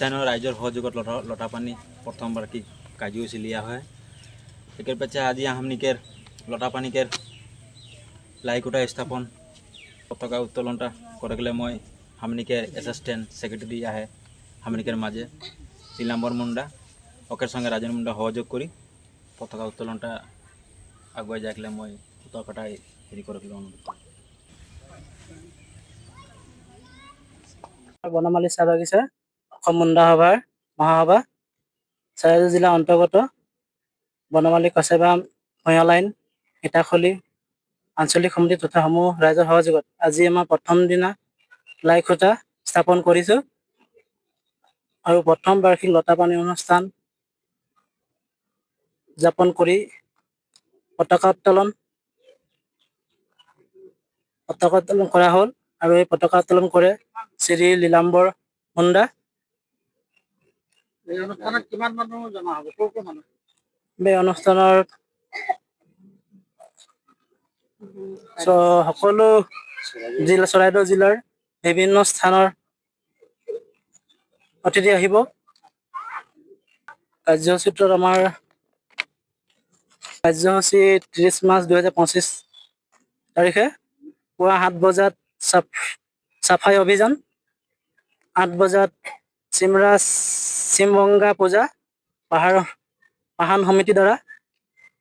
স্থানীয় ৰাইজৰ সহযোগত লতা পানী প্ৰথমবাৰ্ষিক কাৰ্যসূচী লিয়া হয়। একের পেছে আজি হামনিকের লতা পানিকের লাইকুটা স্থাপন পতাকা উত্তোলনটা করে গেলে মই হামনিকের অ্যাসিস্ট্যান্ট সেক্রেটারি আহে হামনিকের মাঝে শিলাম্বর মুন্ডা ওকের সঙ্গে রাজন মুন্ডা সহযোগ করি পতাকা উত্তোলনটা আগুয়াই যাইলে মই পতাকাটাই হেরি করে গেলে অনুরোধ করি। বনমালী চাহ বাগিচা অসম মুণ্ডা সভাৰ মহাসভা চৰাইদেউ জিলা অন্তৰ্গত বনমালী কচেবা ভূঞা লাইন ইটাখলি আঞ্চলিক সমিতি তথা সমূহ ৰাইজৰ সহযোগত আজি আমাৰ প্ৰথম দিনা লাই খুঁটা স্থাপন কৰিছোঁ আৰু প্ৰথম বাৰ্ষিক লতা পানী অনুষ্ঠান যাপন কৰি পতাকা উত্তোলন কৰা হ'ল আৰু এই পতাকা উত্তোলন কৰে শ্ৰী লীলাম্বৰ মুণ্ডা। এই অনুষ্ঠানত কিমান মানুহ জমা হ'ব? ক'ৰ মানুহ? এই অনুষ্ঠানত সকলো চৰাইদেউ জিলাৰ বিভিন্ন স্থানৰ অতিথি আহিব। কাৰ্যসূচীটোত আমাৰ কাৰ্যসূচী 30 মাৰ্চ 2025 তাৰিখে পুৱা 7 বজাত চাফাই অভিযান, 8 বজাত চিমবঙ্গা পূজা পাহান সমিতিৰ দ্বাৰা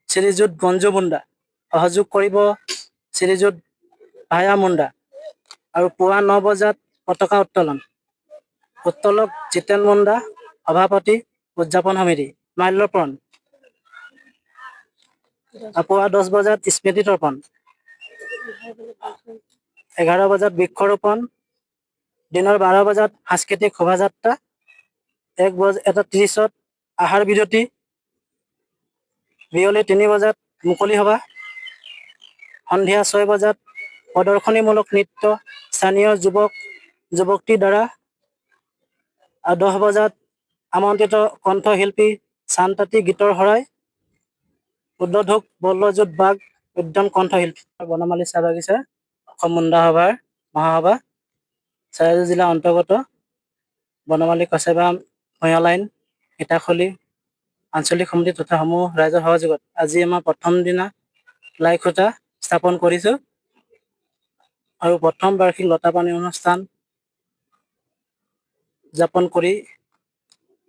শ্ৰীযুত গঞ্জু মুণ্ডা সহযোগ কৰিব শ্ৰীযুত ভায়া মুণ্ডা আৰু পুৱা 9 বজাত পতাকা উত্তোলক জিতেন মুণ্ডা সভাপতি উদযাপন সমিতি মাল্যৰ্পণ, পুৱা 10 বজাত স্মৃতি তৰ্পণ, 11 বজাত বৃক্ষৰোপণ, দিনৰ 12 বজাত সাংস্কৃতিক শোভাযাত্ৰা, 1:30 আহাৰ বিৰতি, বিয়লি 3 বজাত মুকলি সভা, সন্ধিয়া 6 বজাত প্ৰদৰ্শনীমূলক নৃত্য স্থানীয় যুৱতীৰ দ্বাৰা, 10 বজাত আমন্ত্ৰিত কণ্ঠশিল্পী চান্তাতী গীতৰ শৰাই, উদ্বোধক বল্লযুত বাগ উদ্যান কণ্ঠশিল্পী। বনমালী চাহ বাগিচা অসম মুণ্ডা সভাৰ মহাসভা চৰাইদেউ জিলা অন্তৰ্গত বনমালী কচেবা ভূঞা লাইন ইটাখলি আঞ্চলিক সমিতি তথা সমূহ ৰাইজৰ সহযোগত আজি আমাৰ প্ৰথম দিনা লাই খুঁটা স্থাপন কৰিছোঁ আৰু প্ৰথম বাৰ্ষিক লতা পানী অনুষ্ঠান যাপন কৰি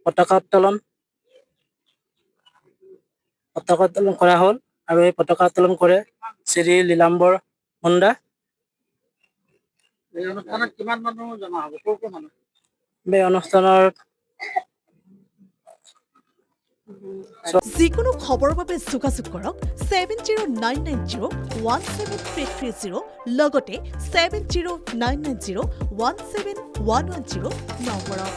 পতাকা উত্তোলন কৰা হ'ল আৰু এই পতাকা উত্তোলন কৰে শ্ৰী লীলাম্বৰ মুণ্ডা। এই অনুষ্ঠানত কিমান মানুহ জমা হ'ব? ক'ৰ মানুহ? এই অনুষ্ঠানত যিকোনো খবৰৰ বাবে যোগাযোগ কৰক 7099017330 লগতে 7099017110 নম্বৰত।